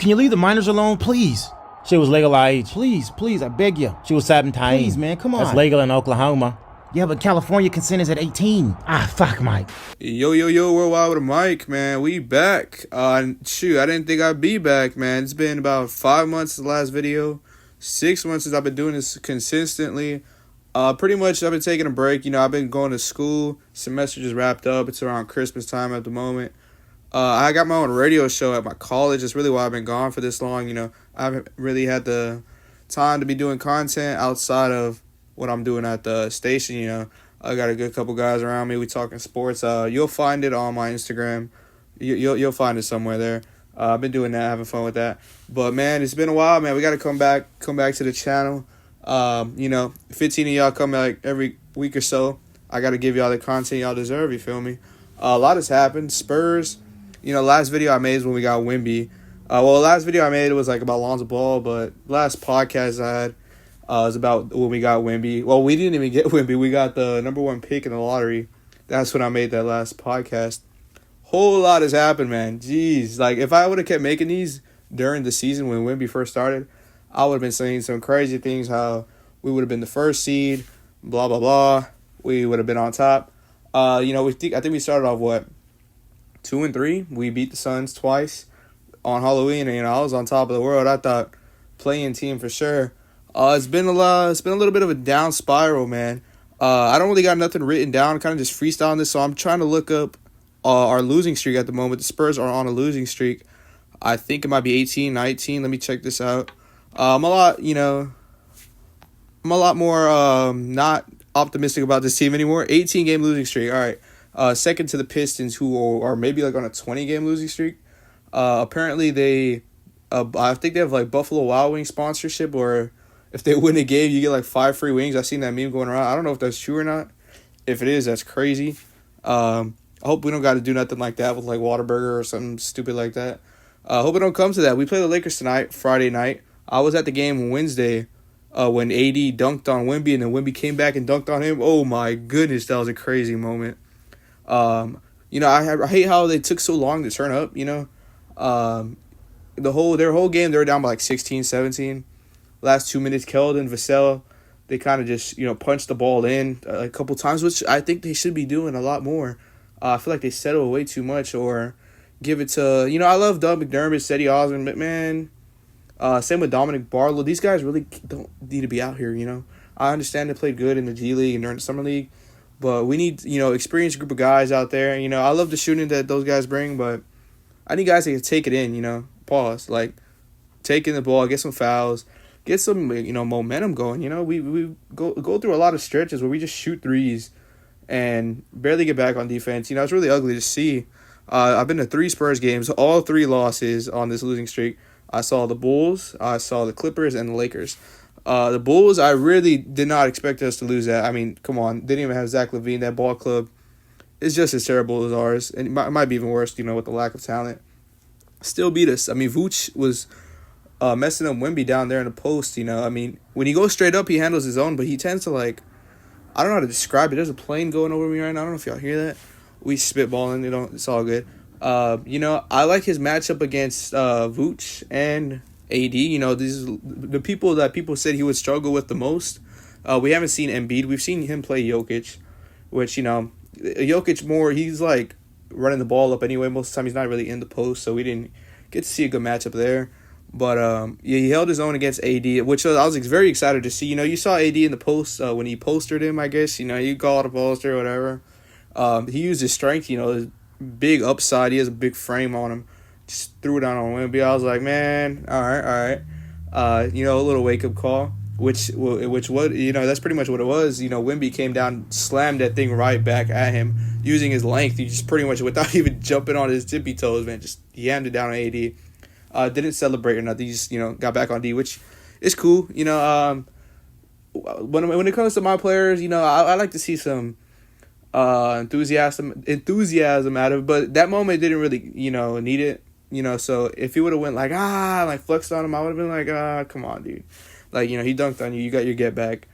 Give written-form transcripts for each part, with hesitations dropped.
Can you leave the minors alone, please? She was legal our age. Please, I beg you. She was 17. Please, man, come on. That's legal in Oklahoma. Yeah, but California consent is at 18. Fuck, Mike. Yo, Worldwide with a mic, man. We back. Shoot, I didn't think I'd be back, man. It's been about 5 months since the last video. 6 months since I've been doing this consistently. Pretty much I've been taking a break. You know, I've been going to school. Semester just wrapped up. It's around Christmas time at the moment. I got my own radio show at my college. That's really why I've been gone for this long. You know, I haven't really had the time to be doing content outside of what I'm doing at the station. You know, I got a good couple guys around me. We talking sports. You'll find it on my Instagram. You'll find it somewhere there. I've been doing that, having fun with that. But man, it's been a while, man. We got to come back to the channel. 15 of y'all come like every week or so. I got to give y'all the content y'all deserve. You feel me? A lot has happened. Spurs. You know, last video I made is when we got Wimby. Last video I made was like about Lonzo Ball, but last podcast I had was about when we got Wimby. Well, we didn't even get Wimby. We got the number 1 pick in the lottery. That's when I made that last podcast. Whole lot has happened, man. Jeez. Like, if I would have kept making these during the season when Wimby first started, I would have been saying some crazy things, how we would have been the first seed, blah, blah, blah. We would have been on top. I think we started off, 2-3. We beat the Suns twice on Halloween, and I was on top of the world. I thought playing team for sure. It's been a little bit of a down spiral, man. I don't really got nothing written down. Kind of just freestyling this, so I'm trying to look up our losing streak at the moment. The Spurs are on a losing streak. I think it might be 18, 19. Let me check this out. I'm a lot more not optimistic about this team anymore. 18-game losing streak. All right. Second to the Pistons, who are maybe like on a 20-game losing streak. Apparently they, I think they have like Buffalo Wild Wings sponsorship, or if they win a game, you get like 5 free wings. I've seen that meme going around. I don't know if that's true or not. If it is, that's crazy. I hope we don't got to do nothing like that with like Whataburger or something stupid like that. I hope it don't come to that. We play the Lakers tonight, Friday night. I was at the game Wednesday when AD dunked on Wimby, and then Wimby came back and dunked on him. Oh my goodness, that was a crazy moment. I hate how they took so long to turn up, their whole game, they were down by like 16, 17. Last 2 minutes, Keldon, Vassell, they kind of just, punched the ball in a couple times, which I think they should be doing a lot more. I feel like they settle way too much, or give it to, I love Doug McDermott, Cedi Osman, but man, same with Dominic Barlow. These guys really don't need to be out here, I understand they played good in the G League and during the Summer League, but we need, experienced group of guys out there. I love the shooting that those guys bring, but I need guys that can take it in, pause. Like, take in the ball, get some fouls, get some, momentum going. We go through a lot of stretches where we just shoot threes and barely get back on defense. It's really ugly to see. I've been to 3 Spurs games, all 3 losses on this losing streak. I saw the Bulls, I saw the Clippers, and the Lakers. The Bulls, I really did not expect us to lose that. I mean, come on. They didn't even have Zach LaVine. That ball club is just as terrible as ours. And it might be even worse, with the lack of talent. Still beat us. I mean, Vooch was messing up Wimby down there in the post, I mean, when he goes straight up, he handles his own, but he tends to, I don't know how to describe it. There's a plane going over me right now. I don't know if y'all hear that. We spitballing, it's all good. I like his matchup against Vooch and AD. These are the people that people said he would struggle with the most. We haven't seen Embiid. We've seen him play Jokic, which, Jokic more, he's like running the ball up anyway. Most of the time he's not really in the post, so we didn't get to see a good matchup there. But he held his own against AD, which I was very excited to see. You saw AD in the post when he postered him, I guess. You call it a poster or whatever. He used his strength, his big upside. He has a big frame on him. Just threw it down on Wimby. I was like, man, all right. A little wake-up call, which that's pretty much what it was. Wimby came down, slammed that thing right back at him using his length. He just pretty much, without even jumping on his tippy toes, man, just yammed it down on AD. Didn't celebrate or nothing. He just, got back on D, which is cool. When it comes to my players, I like to see some enthusiasm out of it, but that moment didn't really, need it. So if he would have went flexed on him, I would have been like, come on, dude. He dunked on you. You got your get back.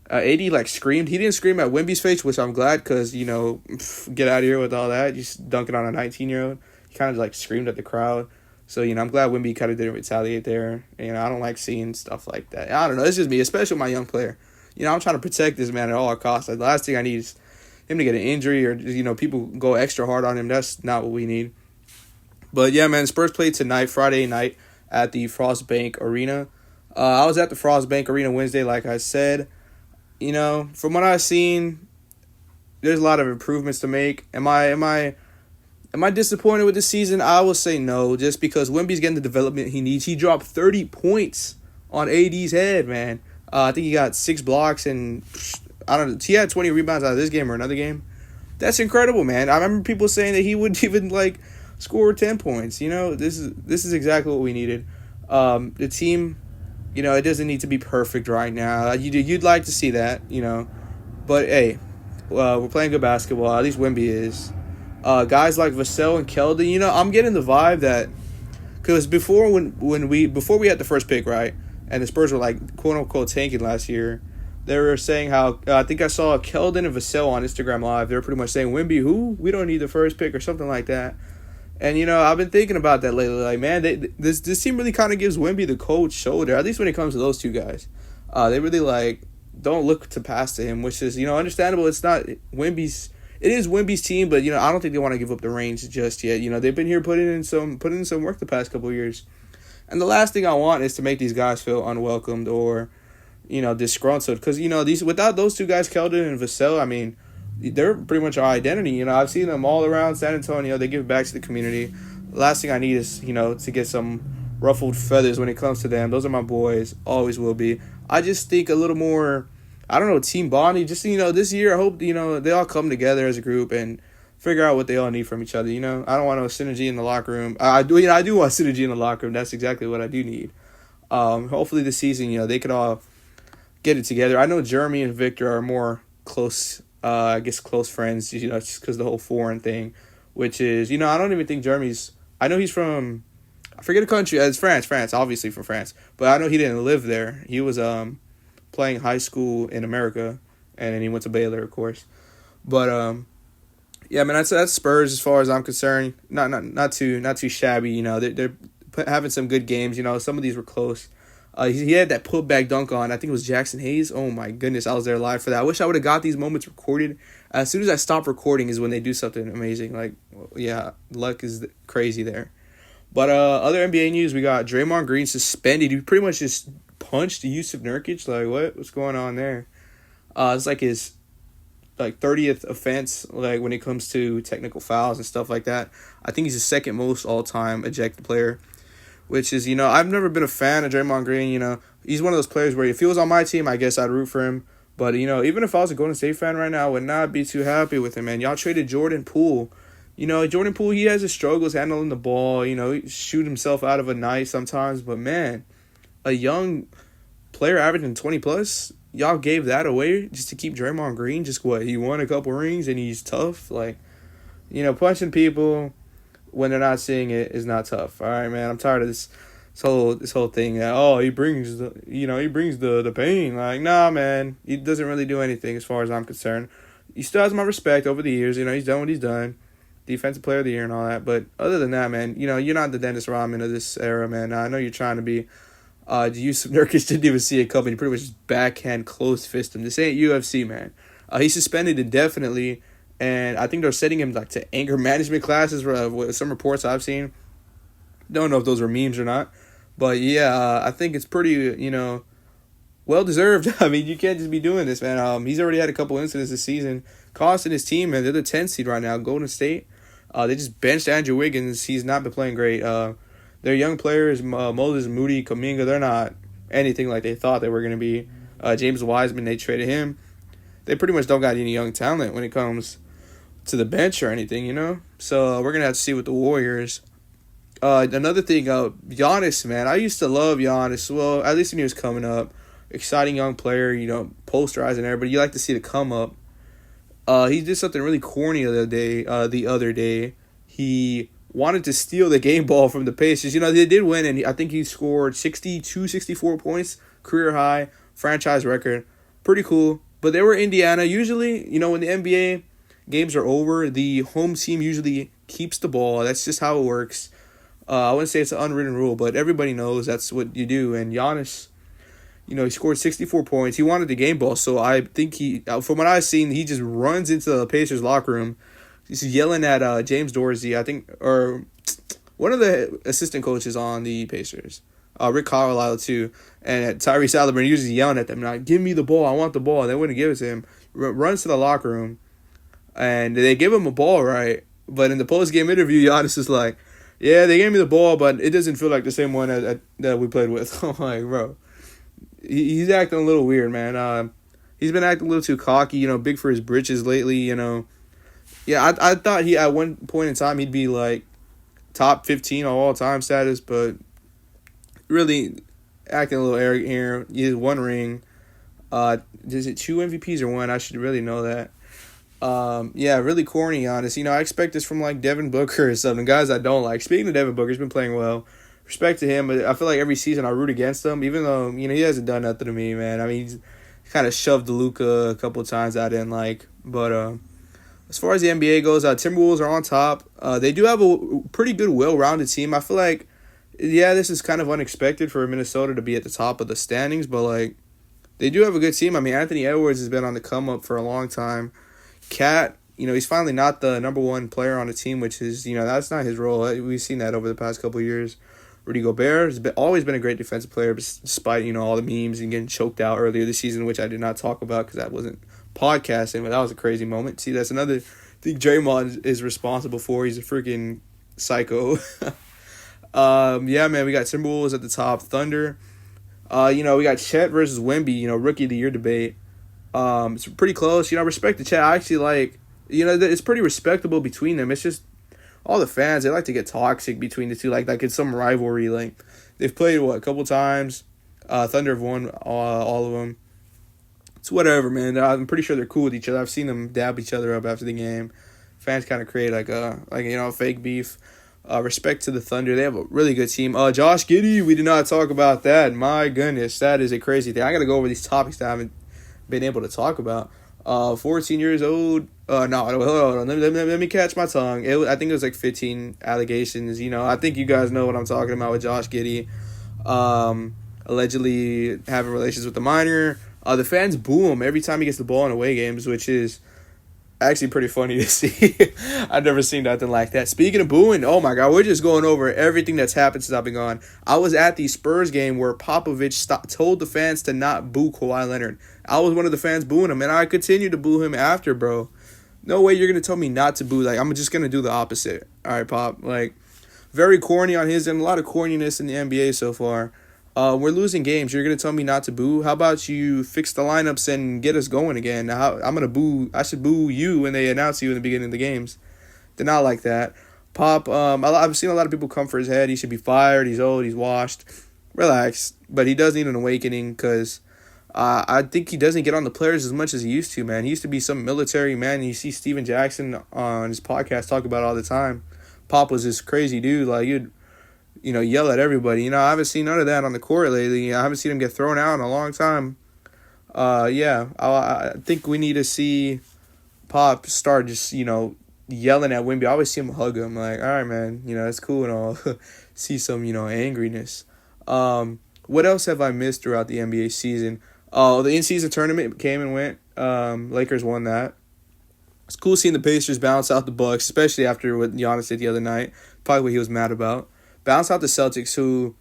AD, screamed. He didn't scream at Wimby's face, which I'm glad, because, get out of here with all that. Just dunking on a 19-year-old. He kind of, screamed at the crowd. So, I'm glad Wemby kind of didn't retaliate there. I don't like seeing stuff like that. I don't know. It's just me, especially my young player. I'm trying to protect this man at all costs. Like, the last thing I need is him to get an injury or, people go extra hard on him. That's not what we need. But, yeah, man, Spurs played tonight, Friday night, at the Frostbank Arena. I was at the Frostbank Arena Wednesday, like I said. From what I've seen, there's a lot of improvements to make. Am I disappointed with this season? I will say no, just because Wemby's getting the development he needs. He dropped 30 points on AD's head, man. I think he got 6 blocks and I don't know. He had 20 rebounds out of this game or another game. That's incredible, man. I remember people saying that he wouldn't even score 10 points. This is exactly what we needed. The team, it doesn't need to be perfect right now. You'd like to see that, but hey, we're playing good basketball. At least Wemby is. Guys like Vassell and Keldon, I'm getting the vibe that, because before we had the first pick, right, and the Spurs were quote unquote tanking last year, they were saying how I think I saw Keldon and Vassell on Instagram Live. They were pretty much saying, Wemby, who? We don't need the first pick or something like that. And I've been thinking about that lately. Like, man, this team really kind of gives Wemby the cold shoulder, at least when it comes to those two guys. They really don't look to pass to him, which is understandable. It's not Wemby's. It is Wemby's team, but I don't think they want to give up the reins just yet. They've been here putting in some work the past couple of years, and the last thing I want is to make these guys feel unwelcomed or disgruntled, because without those two guys, Keldon and Vassell, I mean, they're pretty much our identity. I've seen them all around San Antonio. They give back to the community. The last thing I need is to get some ruffled feathers when it comes to them. Those are my boys, always will be. I just think a little more, I don't know, team bonding. Just, this year, I hope, they all come together as a group and figure out what they all need from each other, I don't want no synergy in the locker room. I do want synergy in the locker room. That's exactly what I do need. Hopefully this season, they could all get it together. I know Jeremy and Victor are more close, close friends, just because of the whole foreign thing, which is, I don't even think Jeremy's, I know he's from, I forget the country, it's France, obviously from France, but I know he didn't live there. He was, playing high school in America, and then he went to Baylor, of course. But yeah, man, that's Spurs as far as I'm concerned. Not too shabby. They're having some good games. Some of these were close. He had that putback dunk on, I think it was Jackson Hayes. Oh my goodness, I was there live for that. I wish I would have got these moments recorded. As soon as I stop recording is when they do something amazing. Yeah, luck is crazy there. But other NBA news, we got Draymond Green suspended. He pretty much just punched Yusuf Nurkic. What's going on there? It's his 30th offense, when it comes to technical fouls and stuff like that. I think he's the second most all-time ejected player, which is, I've never been a fan of Draymond Green. He's one of those players where if he was on my team, I guess I'd root for him. But, even if I was a Golden State fan right now, I would not be too happy with him, man. Y'all traded Jordan Poole. Jordan Poole, he has his struggles handling the ball. He shoot himself out of a night sometimes. But, man, a young player averaging 20+, y'all gave that away just to keep Draymond Green. He won a couple rings and he's tough. Punching people when they're not seeing it is not tough. All right, man. I'm tired of this whole thing. He brings the pain. Nah, man. He doesn't really do anything as far as I'm concerned. He still has my respect over the years. He's done what he's done. Defensive player of the year and all that. But other than that, man, you're not the Dennis Rodman of this era, man. I know you're trying to be. Yusuf Nurkic didn't even see it coming. He pretty much just backhand close fist him. This ain't UFC, man. He's suspended indefinitely, and I think they're sending him to anger management classes. With some reports I've seen, don't know if those were memes or not, but yeah, I think it's pretty well deserved. I mean, you can't just be doing this, man. He's already had a couple incidents this season, costing his team, and they're the 10th seed right now, Golden State. They just benched Andrew Wiggins. He's not been playing great. Their young players, Moses Moody, Kuminga, they're not anything like they thought they were going to be. James Wiseman, they traded him. They pretty much don't got any young talent when it comes to the bench or anything, So we're going to have to see with the Warriors. Another thing, Giannis, man. I used to love Giannis. Well, at least when he was coming up. Exciting young player, posterizing everybody. You like to see the come up. He did something really corny the other day. He wanted to steal the game ball from the Pacers. They did win, and I think he scored 64 points, career high, franchise record. Pretty cool. But they were Indiana. Usually, when the NBA games are over, the home team usually keeps the ball. That's just how it works. I wouldn't say it's an unwritten rule, but everybody knows that's what you do. And Giannis, he scored 64 points. He wanted the game ball, so I think from what I've seen, he just runs into the Pacers locker room. He's yelling at James Dorsey, I think, or one of the assistant coaches on the Pacers. Rick Carlisle, too. And Tyrese Halliburton, he was just yelling at them, like, give me the ball, I want the ball. And they wouldn't give it to him. Runs to the locker room, and they give him a ball, right? But in the post-game interview, Giannis is like, yeah, they gave me the ball, but it doesn't feel like the same one that we played with. I'm like, bro, he's acting a little weird, man. He's been acting a little too cocky, big for his britches lately, Yeah, I thought at one point in time he'd be like top 15 all time status, but really acting a little arrogant here. He has one ring. Is it 2 MVPs or 1? I should really know that. Yeah, really corny, honest. I expect this from like Devin Booker or something. Guys I don't like. Speaking of Devin Booker, he's been playing well. Respect to him, but I feel like every season I root against him, even though he hasn't done nothing to me, man. I mean, he's kind of shoved Luka a couple of times I didn't like. But as far as the NBA goes, Timberwolves are on top. They do have a pretty good, well-rounded team. I feel like, yeah, this is kind of unexpected for Minnesota to be at the top of the standings, but like they do have a good team. I mean, Anthony Edwards has been on the come up for a long time. Cat, he's finally not the number one player on the team, which is, that's not his role. We've seen that over the past couple of years. Rudy Gobert has always been a great defensive player, despite, all the memes and getting choked out earlier this season, which I did not talk about because that wasn't podcasting, but that was a crazy moment. See, that's another thing Draymond is responsible for. He's a freaking psycho. Yeah, man, we got Timberwolves at the top. Thunder. We got Chet versus Wemby, rookie of the year debate. It's pretty close. Respect to Chet. I actually like, it's pretty respectable between them. It's just all the fans, they like to get toxic between the two, like it's some rivalry. Like they've played a couple times. Thunder have won all of them. It's whatever, man. I'm pretty sure they're cool with each other. I've seen them dab each other up after the game. Fans kind of create a fake beef. Respect to the Thunder. They have a really good team. Josh Giddey, we did not talk about that. My goodness, that is a crazy thing. I got to go over these topics that I haven't been able to talk about. 14 years old. No, hold on. Let me catch my tongue. I think it was like 15 allegations. I think you guys know what I'm talking about with Josh Giddey. Allegedly having relations with a minor. The fans boo him every time he gets the ball in away games, which is actually pretty funny to see. I've never seen nothing like that. Speaking of booing, oh my God, we're just going over everything that's happened since I've been gone. I was at the Spurs game where Popovich told the fans to not boo Kawhi Leonard. I was one of the fans booing him, and I continued to boo him after, bro. No way you're going to tell me not to boo. Like, I'm just going to do the opposite. All right, Pop. Like, very corny on his end. A lot of corniness in the NBA so far. We're losing games. You're going to tell me not to boo? How about you fix the lineups and get us going again? I'm going to boo. I should boo you when they announce you in the beginning of the games. They're not like that. Pop, I've seen a lot of people come for his head. He should be fired. He's old. He's washed. Relax. But he does need an awakening because I think he doesn't get on the players as much as he used to, man. He used to be some military man. You see Steven Jackson on his podcast talk about it all the time. Pop was this crazy dude. Like, you'd yell at everybody. I haven't seen none of that on the court lately. I haven't seen him get thrown out in a long time. Yeah, I think we need to see Pop start just, yelling at Wemby. I always see him hug him. Like, all right, man, it's cool and all. See some, angriness. What else have I missed throughout the NBA season? Oh, the in-season tournament came and went. Lakers won that. It's cool seeing the Pacers bounce out the Bucks, especially after what Giannis did the other night. Probably what he was mad about. Bounce out the Celtics, who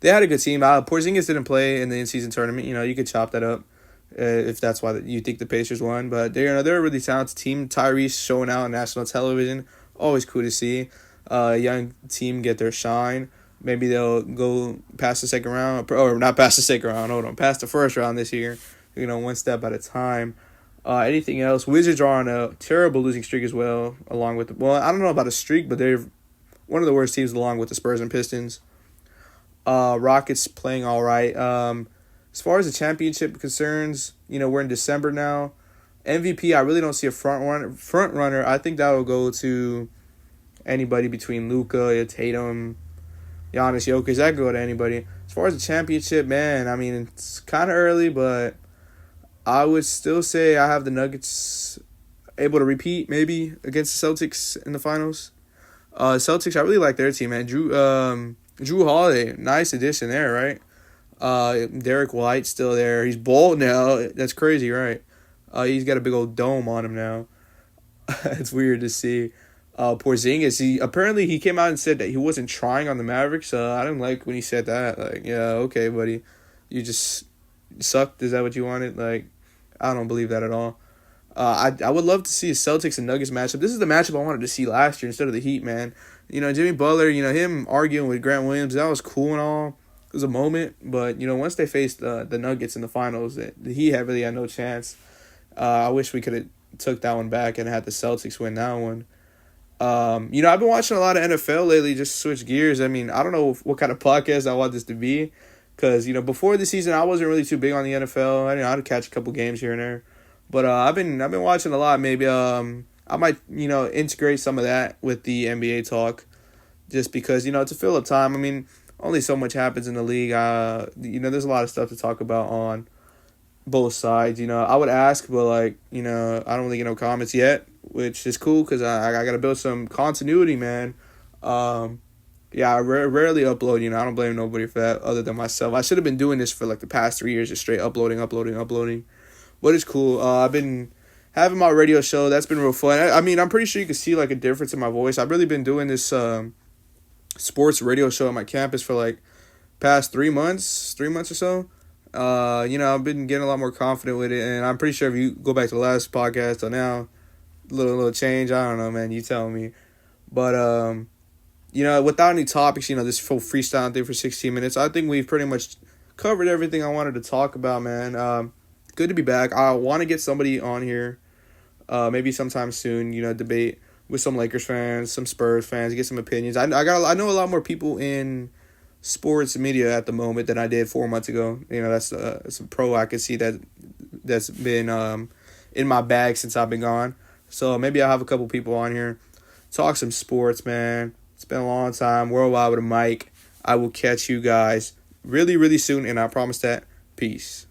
they had a good team. Porzingis didn't play in the in-season tournament. You could chop that up if that's why you think the Pacers won. But they're a really talented team. Tyrese showing out on national television. Always cool to see a young team get their shine. Maybe they'll go past the second round, or not past the second round. Hold on, past the first round this year. One step at a time. Anything else? Wizards are on a terrible losing streak as well. I don't know about a streak, but they're one of the worst teams along with the Spurs and Pistons. Rockets playing all right. As far as the championship concerns, we're in December now. MVP, I really don't see a front runner. I think that will go to anybody between Luka, Tatum, Giannis, Jokic. That could go to anybody. As far as the championship, man, I mean, it's kind of early, but I would still say I have the Nuggets able to repeat maybe against the Celtics in the finals. Celtics, I really like their team, man. Drew Holiday, nice addition there, right? Derek White's still there. He's bald now. That's crazy, right? He's got a big old dome on him now. It's weird to see. Porzingis, he came out and said that he wasn't trying on the Mavericks. I didn't like when he said that. Like, yeah, okay, buddy, you just sucked. Is that what you wanted? Like, I don't believe that at all. I would love to see a Celtics and Nuggets matchup. This is the matchup I wanted to see last year instead of the Heat, man. Jimmy Butler, him arguing with Grant Williams, that was cool and all. It was a moment, but once they faced the Nuggets in the finals, the Heat really had no chance. I wish we could have took that one back and had the Celtics win that one. I've been watching a lot of NFL lately, just switch gears. I mean, I don't know what kind of podcast I want this to be, because, before the season, I wasn't really too big on the NFL. I'd catch a couple games here and there. But I've been watching a lot. Maybe I might, integrate some of that with the NBA talk, just because, to fill up time. I mean, only so much happens in the league. There's a lot of stuff to talk about on both sides. I would ask, but, I don't really get no comments yet, which is cool because I got to build some continuity, man. I rarely upload. I don't blame nobody for that other than myself. I should have been doing this for, the past 3 years, just straight uploading. But it's cool. I've been having my radio show. That's been real fun. I'm pretty sure you can see, a difference in my voice. I've really been doing this sports radio show at my campus for, past 3 months or so. I've been getting a lot more confident with it, and I'm pretty sure if you go back to the last podcast till now, little change. I don't know, man. You tell me. But, without any topics, this full freestyle thing for 16 minutes, I think we've pretty much covered everything I wanted to talk about, man. Good to be back. I want to get somebody on here, maybe sometime soon, debate with some Lakers fans, some Spurs fans, get some opinions. I know a lot more people in sports media at the moment than I did 4 months ago. That's a pro I could see that's been in my bag since I've been gone. So maybe I'll have a couple people on here, talk some sports, man. It's been a long time. Worldwide with a mic. I will catch you guys really, really soon, and I promise that. Peace.